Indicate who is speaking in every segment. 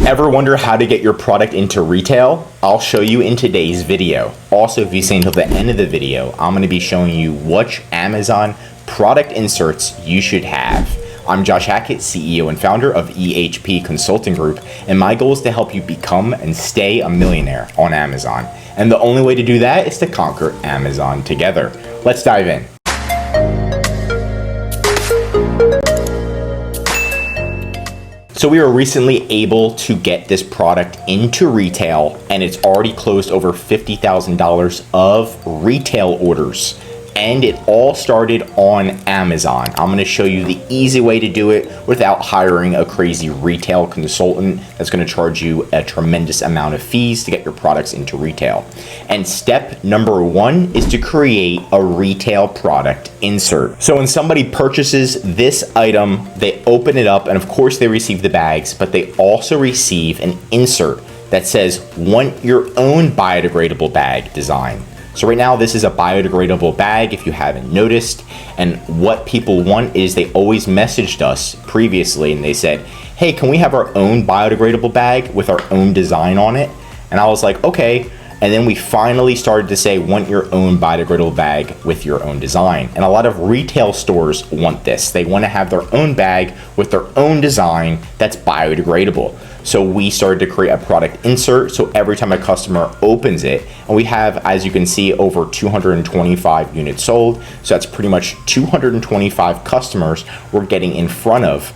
Speaker 1: Ever wonder how to get your product into retail? I'll show you in today's video. Also, if you stay until the end of the video, I'm going to be showing you which Amazon product inserts you should have. I'm Josh Hackett, CEO and founder of EHP Consulting Group, and my goal is to help you become and stay a millionaire on Amazon. And the only way to do that is to conquer Amazon together. Let's dive in. So we were recently able to get this product into retail, and it's already closed over $50,000 of retail orders. And it all started on Amazon. I'm going to show you the easy way to do it without hiring a crazy retail consultant that's going to charge you a tremendous amount of fees to get your products into retail. And step number one is to create a retail product insert. So when somebody purchases this item, they open it up, and of course they receive the bags, but they also receive an insert that says, "Want your own biodegradable bag design." So right now, this is a biodegradable bag, if you haven't noticed. And what people want is, they always messaged us previously and they said, "Hey, can we have our own biodegradable bag with our own design on it?" And I was like, okay. And then we finally started to say, "Want your own biodegradable bag with your own design." And a lot of retail stores want this. They want to have their own bag with their own design that's biodegradable. So we started to create a product insert, so every time a customer opens it, and we have, as you can see, over 225 units sold. So that's pretty much 225 customers we're getting in front of,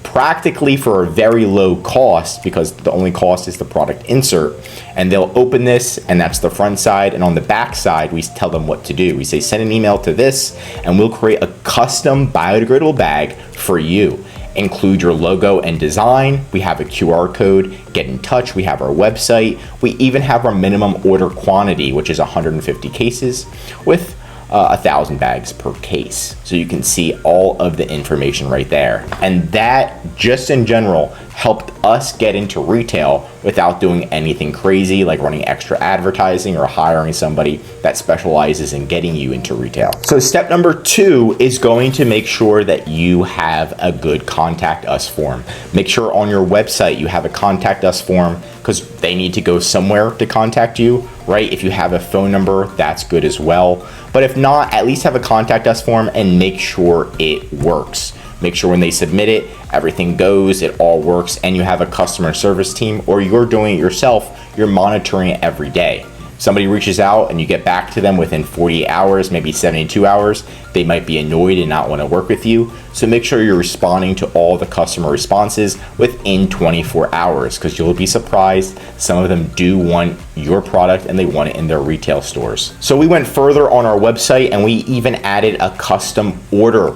Speaker 1: practically for a very low cost, because the only cost is the product insert. And they'll open this, and that's the front side. And on the back side, we tell them what to do. We say, send an email to this, and we'll create a custom biodegradable bag for you. Include your logo and design. We have a QR code. Get in touch. We have our website. We even have our minimum order quantity, which is 150 cases with 1,000 bags per case. So you can see all of the information right there. And that, just in general, helped us get into retail without doing anything crazy like running extra advertising or hiring somebody that specializes in getting you into retail. So step number two is going to make sure that you have a good contact us form. Make sure on your website you have a contact us form, because they need to go somewhere to contact you, right? If you have a phone number, that's good as well. But if not, at least have a contact us form and make sure it works. Make sure when they submit it, everything goes, it all works, and you have a customer service team, or you're doing it yourself, you're monitoring it every day. Somebody reaches out and you get back to them within 48 hours, maybe 72 hours, they might be annoyed and not want to work with you. So make sure you're responding to all the customer responses within 24 hours, because you'll be surprised. Some of them do want your product and they want it in their retail stores. So we went further on our website, and we even added a custom order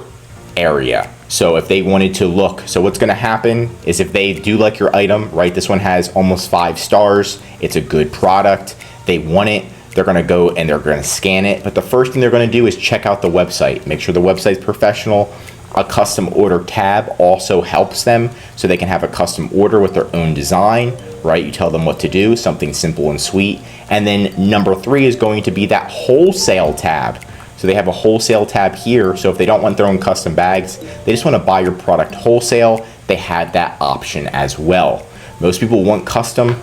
Speaker 1: area. So if they wanted to look, so what's going to happen is, if they do like your item, right? This one has almost 5 stars. It's a good product. They want it. They're going to go and they're going to scan it. But the first thing they're going to do is check out the website. Make sure the website's professional. A custom order tab also helps them, so they can have a custom order with their own design, right? You tell them what to do, something simple and sweet. And then number 3 is going to be that wholesale tab. So they have a wholesale tab here. So if they don't want their own custom bags, they just want to buy your product wholesale, they have that option as well. Most people want custom,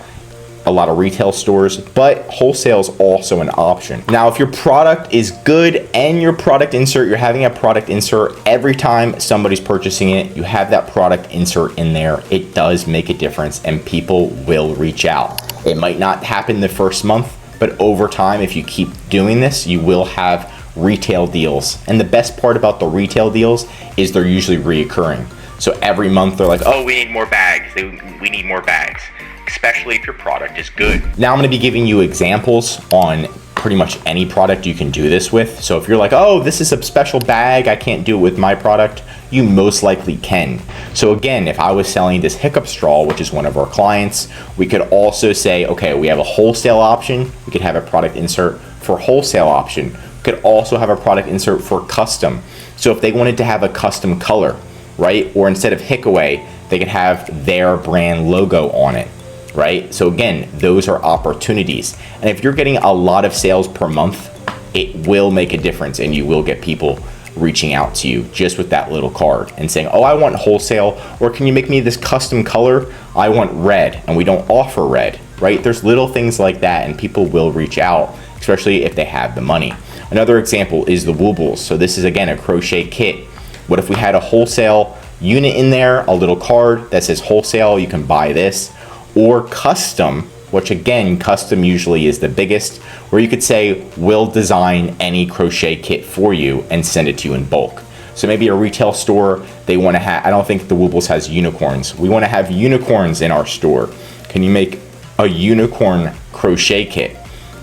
Speaker 1: a lot of retail stores, but wholesale is also an option. Now, if your product is good and your product insert, you're having a product insert every time somebody's purchasing it, you have that product insert in there, it does make a difference and people will reach out. It might not happen the first month, but over time, if you keep doing this, you will have retail deals. And the best part about the retail deals is they're usually reoccurring. So every month they're like, "Oh, we need more bags. We need more bags." Especially if your product is good. Now I'm going to be giving you examples on pretty much any product you can do this with. So if you're like, "Oh, this is a special bag, I can't do it with my product," you most likely can. So again, if I was selling this hiccup straw, which is one of our clients, we could also say, okay, we have a wholesale option. We could have a product insert for wholesale option. We could also have a product insert for custom. So if they wanted to have a custom color, right? Or instead of Hickaway, they could have their brand logo on it, right? So again, those are opportunities. And if you're getting a lot of sales per month, it will make a difference and you will get people reaching out to you just with that little card and saying, oh, I want wholesale, or can you make me this custom color? I want red, and we don't offer red, right? There's little things like that, and people will reach out, especially if they have the money. Another example is the woobles. So this is, again, a crochet kit. What if we had a wholesale unit in there, a little card that says wholesale, you can buy this, or custom, which again, custom usually is the biggest, where you could say, we'll design any crochet kit for you and send it to you in bulk. So maybe a retail store, they want to have, I don't think the Woobles has unicorns. We want to have unicorns in our store. Can you make a unicorn crochet kit?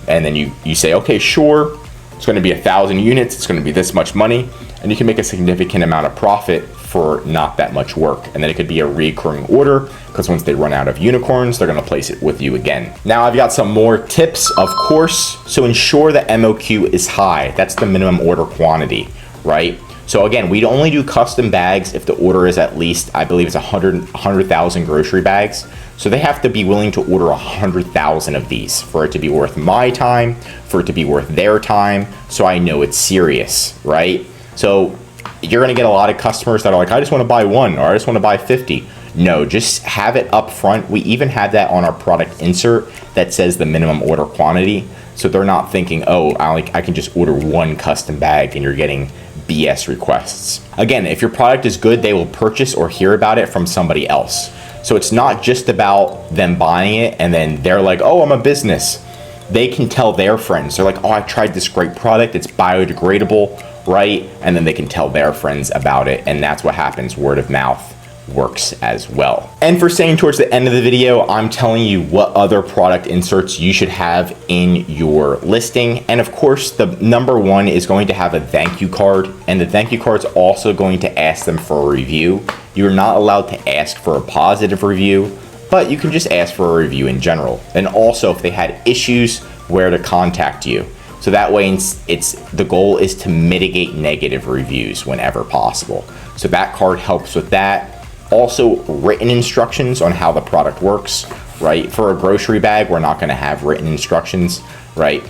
Speaker 1: And then you say, okay, sure. It's going to be 1,000 units. It's going to be this much money. And you can make a significant amount of profit for not that much work. And then it could be a recurring order, because once they run out of unicorns, they're going to place it with you again. Now I've got some more tips, of course. So ensure that MOQ is high. That's the minimum order quantity, right? So again, we'd only do custom bags if the order is at least, I believe it's 100,000 grocery bags. So they have to be willing to order 100,000 of these for it to be worth my time, for it to be worth their time, so I know it's serious, right? So you're gonna get a lot of customers that are like, I just wanna buy one, or I just wanna buy 50. No, just have it up front. We even have that on our product insert that says the minimum order quantity. So they're not thinking, oh, I can just order one custom bag and you're getting BS requests. Again, if your product is good, they will purchase or hear about it from somebody else. So it's not just about them buying it and then they're like, oh, I'm a business. They can tell their friends. They're like, oh, I tried this great product. It's biodegradable, right? And then they can tell their friends about it. And that's what happens. Word of mouth works as well. And for staying towards the end of the video, I'm telling you what other product inserts you should have in your listing. And of course, the number one is going to have a thank you card, and the thank you card's also going to ask them for a review. You're not allowed to ask for a positive review, but you can just ask for a review in general. And also if they had issues, where to contact you. So that way the goal is to mitigate negative reviews whenever possible. So that card helps with that. Also, written instructions on how the product works, right? For a grocery bag, we're not gonna have written instructions, right?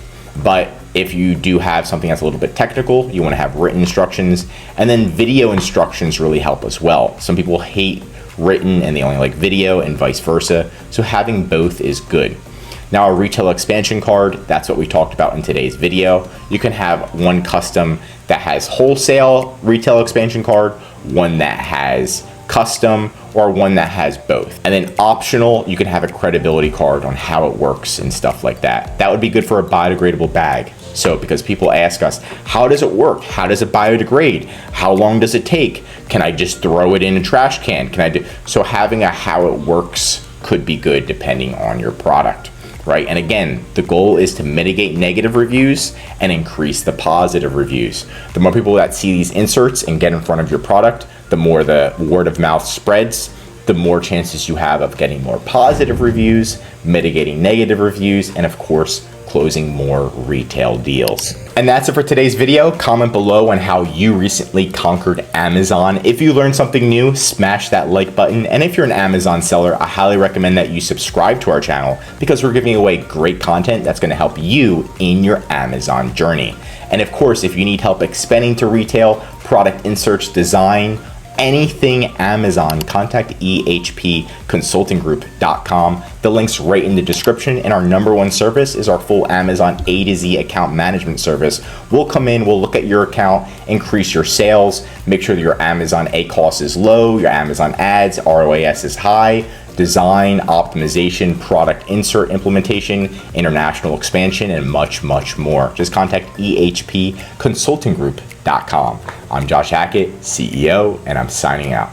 Speaker 1: But if you do have something that's a little bit technical, you wanna have written instructions. And then video instructions really help as well. Some people hate written and they only like video, and vice versa. So having both is good. Now, a retail expansion card, that's what we talked about in today's video. You can have one custom that has wholesale retail expansion card, one that has custom, or one that has both. And then optional, you can have a credibility card on how it works and stuff like that. That would be good for a biodegradable bag. So because people ask us, how does it work? How does it biodegrade? How long does it take? Can I just throw it in a trash can? So having a how it works could be good depending on your product, right? And again, the goal is to mitigate negative reviews and increase the positive reviews. The more people that see these inserts and get in front of your product, the more the word of mouth spreads, the more chances you have of getting more positive reviews, mitigating negative reviews, and of course, closing more retail deals. And that's it for today's video. Comment below on how you recently conquered Amazon. If you learned something new, smash that like button. And if you're an Amazon seller, I highly recommend that you subscribe to our channel, because we're giving away great content that's gonna help you in your Amazon journey. And of course, if you need help expanding to retail, product inserts, design, anything Amazon, contact ehpconsultinggroup.com. The link's right in the description, and our #1 service is our full Amazon A to Z account management service. We'll come in, we'll look at your account, increase your sales, make sure that your Amazon ACoS is low, your Amazon ads, ROAS is high, design, optimization, product insert implementation, international expansion, and much, much more. Just contact ehpconsultinggroup.com. I'm Josh Hackett, CEO, and I'm signing out.